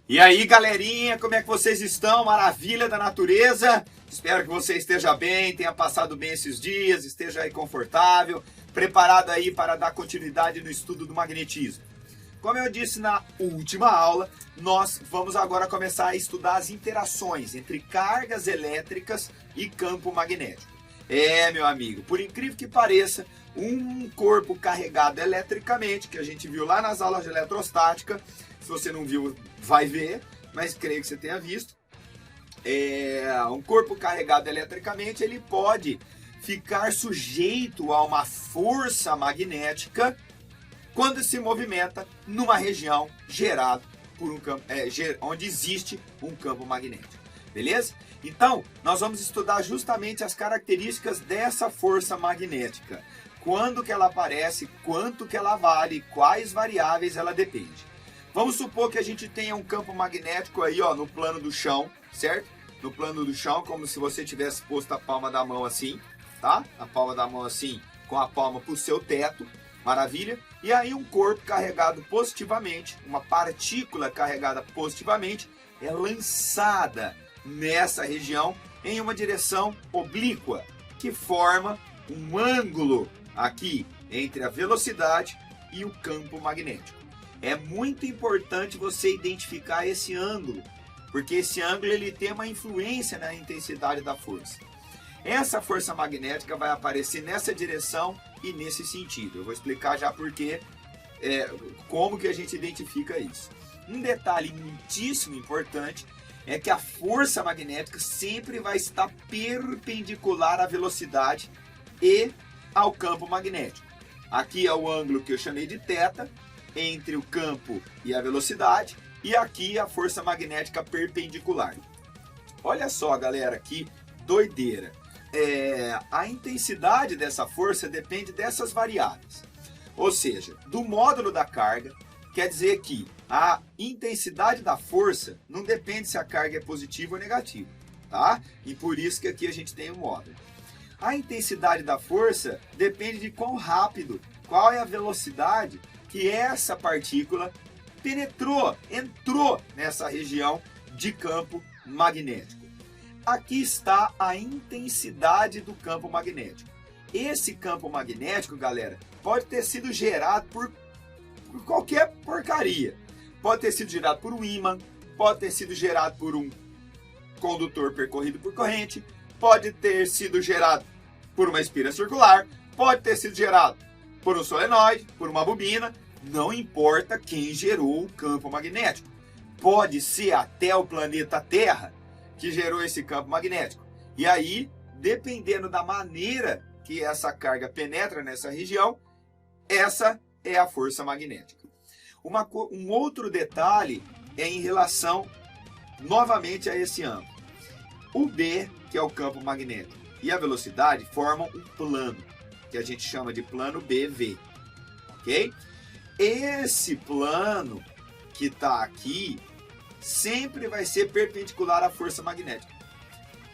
E aí, galerinha, como é que vocês estão? Maravilha da natureza? Espero que você esteja bem, tenha passado bem esses dias, esteja aí confortável, preparado aí para dar continuidade no estudo do magnetismo. Como eu disse na última aula, nós vamos agora começar a estudar as interações entre cargas elétricas e campo magnético. Meu amigo, por incrível que pareça, um corpo carregado eletricamente, que a gente viu lá nas aulas de eletrostática, se você não viu, vai ver, mas creio que você tenha visto. Um corpo carregado eletricamente, ele pode ficar sujeito a uma força magnética quando se movimenta numa região gerada por um campo, onde existe um campo magnético. Beleza? Então, nós vamos estudar justamente as características dessa força magnética. Quando que ela aparece, quanto que ela vale, quais variáveis ela depende. Vamos supor que a gente tenha um campo magnético aí, ó, no plano do chão, certo? No plano do chão, como se você tivesse posto a palma da mão assim, tá? A palma da mão assim, com a palma para o seu teto, maravilha? E aí um corpo carregado positivamente, uma partícula carregada positivamente, é lançada nessa região em uma direção oblíqua, que forma um ângulo aqui entre a velocidade e o campo magnético. É muito importante você identificar esse ângulo, porque esse ângulo ele tem uma influência na intensidade da força. Essa força magnética vai aparecer nessa direção e nesse sentido. Eu vou explicar já como que a gente identifica isso. Um detalhe muitíssimo importante é que a força magnética sempre vai estar perpendicular à velocidade e ao campo magnético. Aqui é o ângulo que eu chamei de θ, entre o campo e a velocidade, e aqui a força magnética perpendicular. Olha só, galera, que doideira. A intensidade dessa força depende dessas variáveis. Ou seja, do módulo da carga, quer dizer que a intensidade da força não depende se a carga é positiva ou negativa, tá? E por isso que aqui a gente tem o módulo. A intensidade da força depende de quão rápido, qual é a velocidade que essa partícula entrou nessa região de campo magnético. Aqui está a intensidade do campo magnético. Esse campo magnético, galera, pode ter sido gerado por qualquer porcaria. Pode ter sido gerado por um ímã, pode ter sido gerado por um condutor percorrido por corrente, pode ter sido gerado por uma espira circular, pode ter sido gerado por um solenoide, por uma bobina, não importa quem gerou o campo magnético. Pode ser até o planeta Terra que gerou esse campo magnético. E aí, dependendo da maneira que essa carga penetra nessa região, essa é a força magnética. Um outro detalhe é em relação, novamente, a esse ângulo. O B, que é o campo magnético, e a velocidade formam um plano, que a gente chama de plano BV, ok? Esse plano que está aqui sempre vai ser perpendicular à força magnética.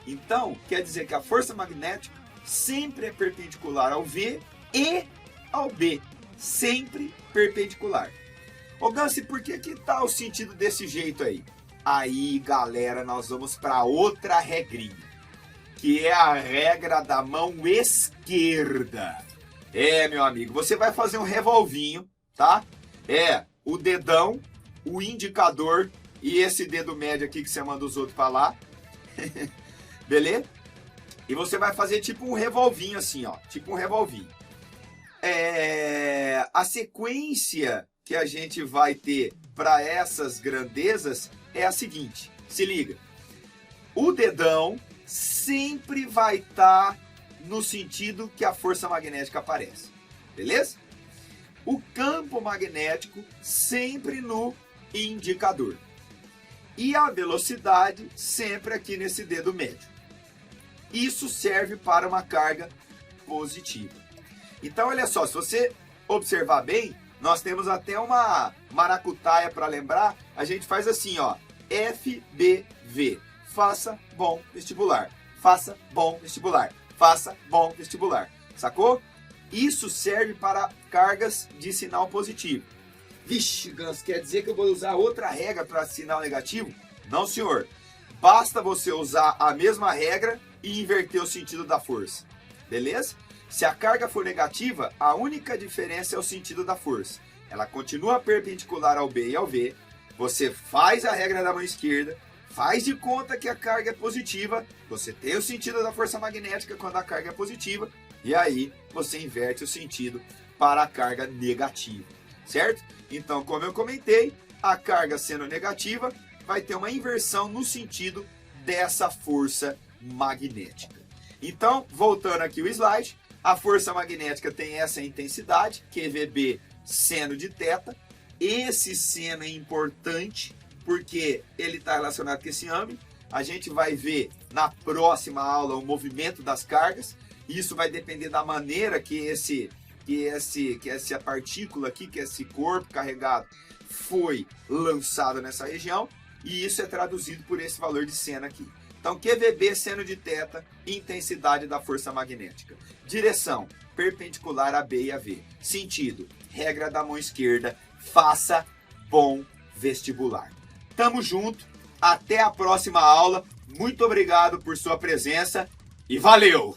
Então, quer dizer que a força magnética sempre é perpendicular ao V e ao B, sempre perpendicular. Ô Gansi, por que está o sentido desse jeito aí? Aí, galera, nós vamos para outra regrinha, que é a regra da mão esquerda. Meu amigo, você vai fazer um revolvinho, tá? O dedão, o indicador e esse dedo médio aqui que você manda os outros para lá. Beleza? E você vai fazer tipo um revolvinho assim, ó. Tipo um revolvinho. A sequência que a gente vai ter para essas grandezas é a seguinte. Se liga. O dedão sempre vai estar no sentido que a força magnética aparece. Beleza? O campo magnético sempre no indicador. E a velocidade sempre aqui nesse dedo médio. Isso serve para uma carga positiva. Então, olha só, se você observar bem, nós temos até uma maracutaia para lembrar. A gente faz assim, ó, FBV. Faça bom vestibular. Faça bom vestibular. Faça bom vestibular. Sacou? Isso serve para cargas de sinal positivo. Vixe, Ganso, quer dizer que eu vou usar outra regra para sinal negativo? Não, senhor. Basta você usar a mesma regra e inverter o sentido da força. Beleza? Se a carga for negativa, a única diferença é o sentido da força. Ela continua perpendicular ao B e ao V. Você faz a regra da mão esquerda, faz de conta que a carga é positiva, você tem o sentido da força magnética quando a carga é positiva, e aí você inverte o sentido para a carga negativa, certo? Então, como eu comentei, a carga sendo negativa vai ter uma inversão no sentido dessa força magnética. Então, voltando aqui o slide, a força magnética tem essa intensidade, QVB seno de θ. Esse seno é importante porque ele está relacionado com esse âmbito. A gente vai ver na próxima aula o movimento das cargas. Isso vai depender da maneira que essa partícula aqui, que esse corpo carregado foi lançado nessa região. E isso é traduzido por esse valor de seno aqui. Então, QVB seno de θ, intensidade da força magnética. Direção, perpendicular a B e a V. Sentido, regra da mão esquerda, faça bom vestibular. Tamo junto, até a próxima aula. Muito obrigado por sua presença e valeu!